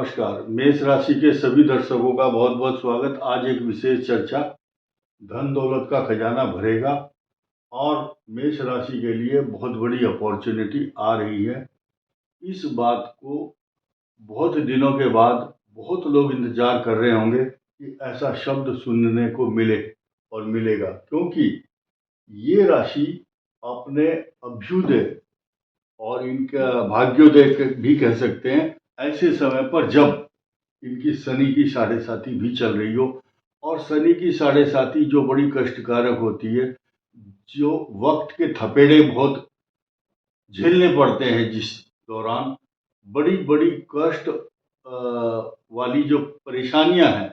नमस्कार। मेष राशि के सभी दर्शकों का बहुत बहुत स्वागत। आज एक विशेष चर्चा, धन दौलत का खजाना भरेगा और मेष राशि के लिए बहुत बड़ी अपॉर्चुनिटी आ रही है। इस बात को बहुत दिनों के बाद बहुत लोग इंतजार कर रहे होंगे कि ऐसा शब्द सुनने को मिले और मिलेगा, क्योंकि ये राशि अपने अभ्युदय और इनका भाग्योदय भी कह सकते हैं, ऐसे समय पर जब इनकी शनि की साढ़े साती भी चल रही हो। और शनि की साढ़े साती जो बड़ी कष्टकारक होती है, जो वक्त के थपेड़े बहुत झेलने पड़ते हैं, जिस दौरान बड़ी बड़ी कष्ट वाली जो परेशानियां हैं,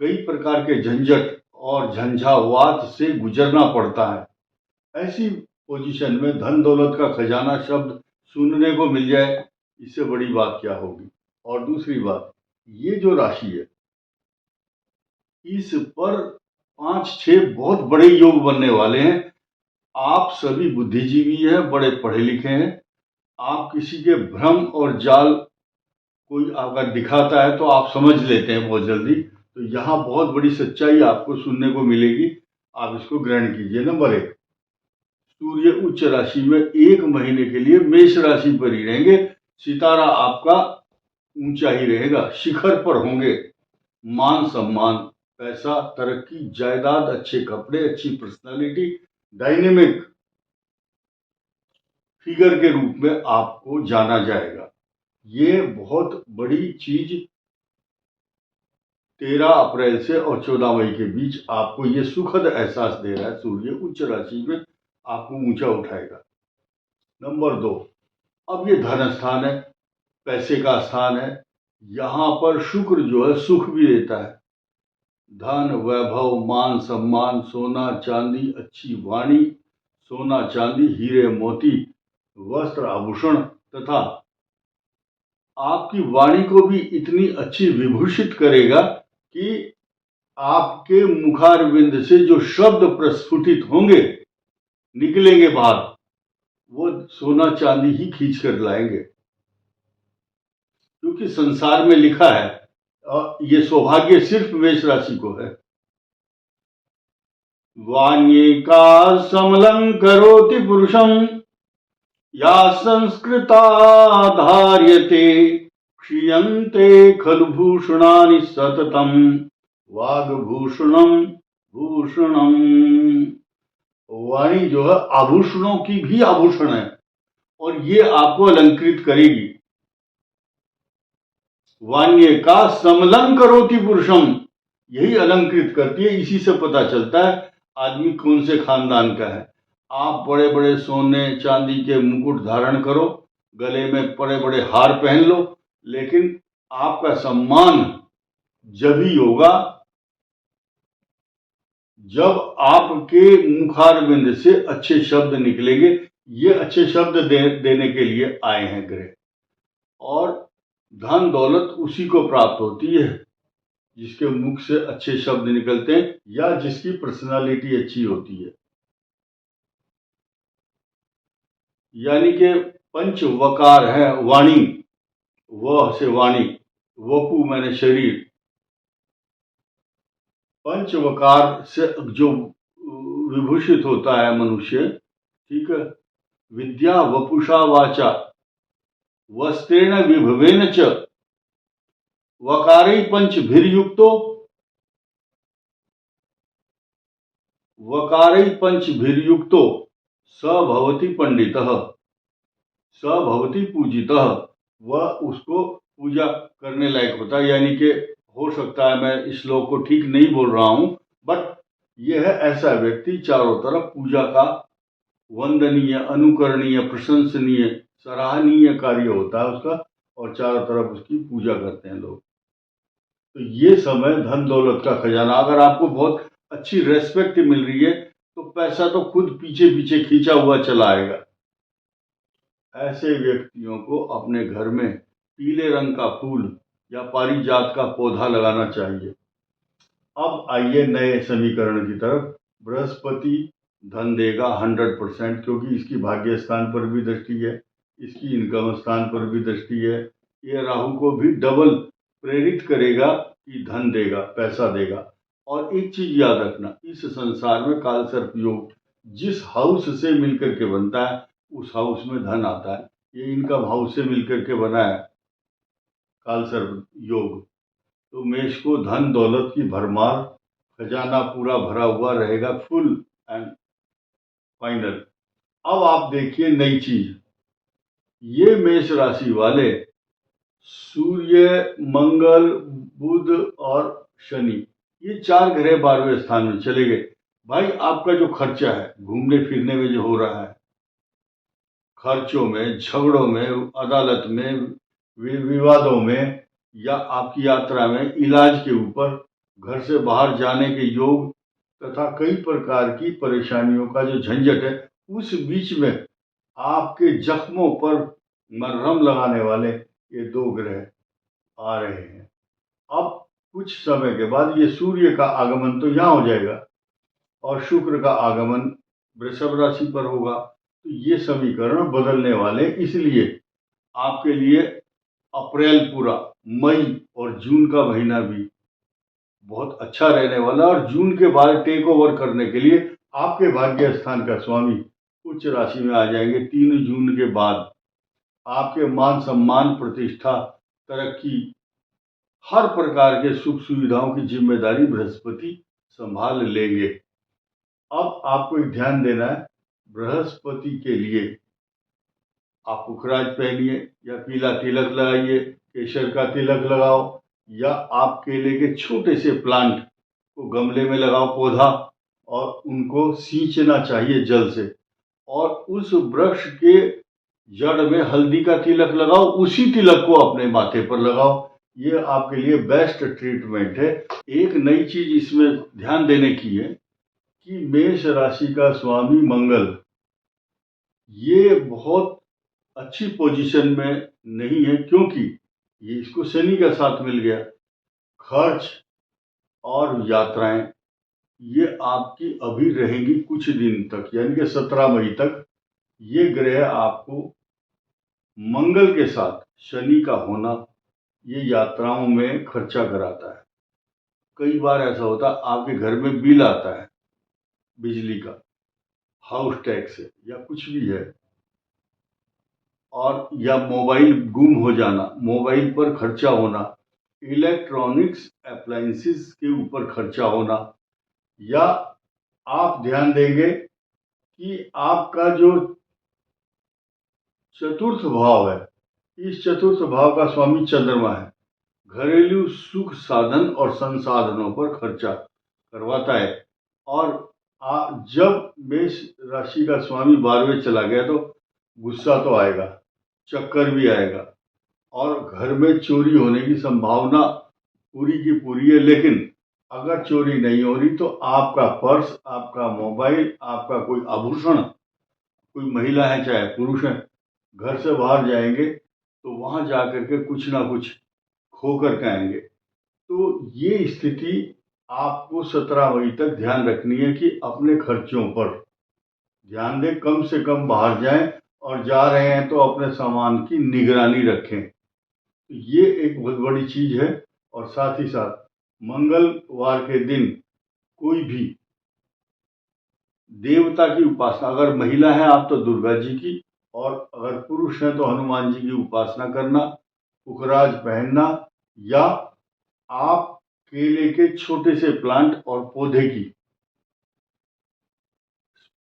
कई प्रकार के झंझट और झंझावात से गुजरना पड़ता है। ऐसी पोजीशन में धन दौलत का खजाना शब्द सुनने को मिल जाए, इससे बड़ी बात क्या होगी। और दूसरी बात, ये जो राशि है, इस पर 5-6 बहुत बड़े योग बनने वाले हैं। आप सभी बुद्धिजीवी हैं, बड़े पढ़े लिखे हैं। आप किसी के भ्रम और जाल कोई अगर दिखाता है तो आप समझ लेते हैं बहुत जल्दी। तो यहाँ बहुत बड़ी सच्चाई आपको सुनने को मिलेगी, आप इसको ग्रहण कीजिए। नंबर 1, सूर्य उच्च राशि में 1 महीने के लिए मेष राशि पर ही रहेंगे। सितारा आपका ऊंचा ही रहेगा, शिखर पर होंगे। मान सम्मान, पैसा, तरक्की, जायदाद, अच्छे कपड़े, अच्छी पर्सनालिटी, डायनेमिक फिगर के रूप में आपको जाना जाएगा। ये बहुत बड़ी चीज 13 अप्रैल से और 14 मई के बीच आपको ये सुखद एहसास दे रहा है। सूर्य उच्च राशि में आपको ऊंचा उठाएगा। नंबर 2, अब ये धन स्थान है, पैसे का स्थान है। यहाँ पर शुक्र जो है सुख भी देता है। धन, वैभव, मान सम्मान, सोना चांदी, अच्छी वाणी, सोना चांदी, हीरे मोती, वस्त्र आभूषण, तथा आपकी वाणी को भी इतनी अच्छी विभूषित करेगा कि आपके मुखारविंद से जो शब्द प्रस्फुटित होंगे, निकलेंगे बाहर, वो सोना चांदी ही खींच कर लाएंगे। क्योंकि संसार में लिखा है, और ये सौभाग्य सिर्फ मेष राशि को है, वाण्येका समलं करोति पुरुषं या संस्कृता धार्यते क्षीयन्ते खलु भूषणानि सततं वाग्भूषणं भूषणम। वाणी जो है आभूषणों की भी आभूषण है, और ये आपको अलंकृत करेगी। वाण्य का समलं करोति पुरुषम, यही अलंकृत करती है। इसी से पता चलता है आदमी कौन से खानदान का है। आप बड़े बड़े सोने चांदी के मुकुट धारण करो, गले में बड़े बड़े हार पहन लो, लेकिन आपका सम्मान जब ही होगा जब आपके मुखारविंद से अच्छे शब्द निकलेंगे। ये अच्छे शब्द देने के लिए आए हैं ग्रह, और धन दौलत उसी को प्राप्त होती है जिसके मुख से अच्छे शब्द निकलते हैं या जिसकी पर्सनालिटी अच्छी होती है। यानी कि पंच वकार है वाणी, वह से वाणी, वपु मैंने शरीर। पंच वकार से जो विभूषित होता है मनुष्य, ठीक है, विद्या वपुषा वाचा वस्त्रेण विभवेन च वकारै पंचभिर्युक्तो स भवति पंडितः स भवति पूजितः, वह उसको पूजा करने लायक होता है। यानी कि हो सकता है मैं इस श्लोक को ठीक नहीं बोल रहा हूं, बट यह है ऐसा व्यक्ति चारों तरफ पूजा का वंदनीय, अनुकरणीय, प्रशंसनीय, सराहनीय कार्य होता है उसका, और चारों तरफ उसकी पूजा करते हैं लोग। तो ये समय धन दौलत का खजाना, अगर आपको बहुत अच्छी रेस्पेक्ट मिल रही है तो पैसा तो खुद पीछे पीछे खींचा हुआ चला आएगा। ऐसे व्यक्तियों को अपने घर में पीले रंग का फूल या पारिजात का पौधा लगाना चाहिए। अब आइए नए समीकरण की तरफ। बृहस्पति धन देगा 100%, क्योंकि इसकी भाग्य स्थान पर भी दृष्टि है, इसकी इनकम स्थान पर भी दृष्टि है, ये राहु को भी डबल प्रेरित करेगा कि धन देगा, पैसा देगा। और एक चीज याद रखना, इस संसार में काल सर्प योग जिस हाउस से मिलकर के बनता है उस हाउस में धन आता है। ये इनकम हाउस से मिलकर के बना है काल सर्प योग। तो मेष को धन दौलत की भरमार, खजाना पूरा भरा हुआ रहेगा, फुल एंड फाइनल। अब आप देखिए नई चीज, ये मेष राशि वाले सूर्य, मंगल, बुध और शनि, ये 4 ग्रह 12वें स्थान में चले गए। भाई आपका जो खर्चा है घूमने फिरने में जो हो रहा है, खर्चों में, झगड़ों में, अदालत में, विवादों में, या आपकी यात्रा में, इलाज के ऊपर, घर से बाहर जाने के योग तथा कई प्रकार की परेशानियों का जो झंझट है, उस बीच में आपके जख्मों पर मरहम लगाने वाले ये 2 ग्रह आ रहे हैं। अब कुछ समय के बाद ये सूर्य का आगमन तो यहाँ हो जाएगा और शुक्र का आगमन वृषभ राशि पर होगा। तो ये समीकरण बदलने वाले, इसलिए आपके लिए अप्रैल पूरा, मई और जून का महीना भी बहुत अच्छा रहने वाला। और जून के बाद टेक ओवर करने के लिए आपके भाग्य स्थान का स्वामी उच्च राशि में आ जाएंगे। 3 जून के बाद आपके मान सम्मान, प्रतिष्ठा, तरक्की, हर प्रकार के सुख सुविधाओं की जिम्मेदारी बृहस्पति संभाल लेंगे। अब आपको एक ध्यान देना है, बृहस्पति के लिए आप पुखराज पहनिए या पीला तिलक लगाइए, केसर का तिलक लगाओ, या आप केले के छोटे से प्लांट को गमले में लगाओ पौधा, और उनको सींचना चाहिए जल से, और उस वृक्ष के जड़ में हल्दी का तिलक लगाओ, उसी तिलक को अपने माथे पर लगाओ। ये आपके लिए बेस्ट ट्रीटमेंट है। एक नई चीज इसमें ध्यान देने की है कि मेष राशि का स्वामी मंगल, ये बहुत अच्छी पोजीशन में नहीं है, क्योंकि ये इसको शनि का साथ मिल गया। खर्च और यात्राएं ये आपकी अभी रहेंगी कुछ दिन तक, यानी कि 17 मई तक। ये ग्रह आपको मंगल के साथ शनि का होना ये यात्राओं में खर्चा कराता है। कई बार ऐसा होता है आपके घर में बिल आता है बिजली का, हाउस टैक्स है या कुछ भी है, और या मोबाइल गुम हो जाना, मोबाइल पर खर्चा होना, इलेक्ट्रॉनिक्स अप्लायंसेस के ऊपर खर्चा होना, या आप ध्यान देंगे कि आपका जो चतुर्थ भाव है, इस चतुर्थ भाव का स्वामी चंद्रमा है, घरेलू सुख साधन और संसाधनों पर खर्चा करवाता है। और जब मेष राशि का स्वामी 12वें चला गया तो गुस्सा तो आएगा, चक्कर भी आएगा, और घर में चोरी होने की संभावना पूरी की पूरी है। लेकिन अगर चोरी नहीं हो रही तो आपका पर्स, आपका मोबाइल, आपका कोई आभूषण, कोई महिला है चाहे पुरुष है, घर से बाहर जाएंगे तो वहां जाकर के कुछ ना कुछ खो कर के आएंगे। तो ये स्थिति आपको 17 मई तक ध्यान रखनी है कि अपने खर्चों पर ध्यान दें, कम से कम बाहर जाएं, और जा रहे हैं तो अपने सामान की निगरानी रखें। तो ये एक बहुत बड़ी चीज है। और साथ ही साथ मंगलवार के दिन कोई भी देवता की उपासना, अगर महिला है आप तो दुर्गा जी की, और अगर पुरुष है तो हनुमान जी की उपासना करना, पुखराज पहनना, या आप केले के छोटे से प्लांट और पौधे की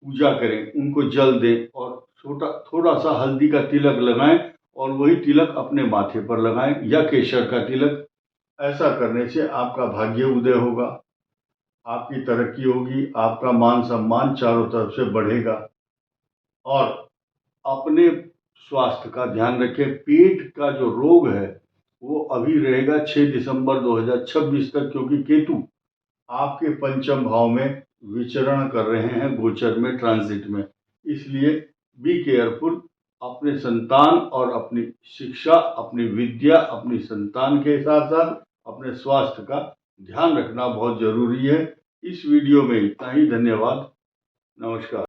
पूजा करें, उनको जल दें, और थोड़ा सा हल्दी का तिलक लगाएं, और वही तिलक अपने माथे पर लगाएं, या केसर का तिलक। ऐसा करने से आपका भाग्य उदय होगा, आपकी तरक्की होगी, आपका मान सम्मान चारों तरफ से बढ़ेगा। और अपने स्वास्थ्य का ध्यान रखें। पेट का जो रोग है वो अभी रहेगा 6 दिसंबर 2026 तक, क्योंकि केतु आपके पंचम भाव में विचरण कर रहे हैं, गोचर में, ट्रांजिट में। इसलिए बी केयरफुल। अपने संतान और अपनी शिक्षा, अपनी विद्या, अपनी संतान के साथ साथ अपने स्वास्थ्य का ध्यान रखना बहुत जरूरी है। इस वीडियो में इतना ही। धन्यवाद, नमस्कार।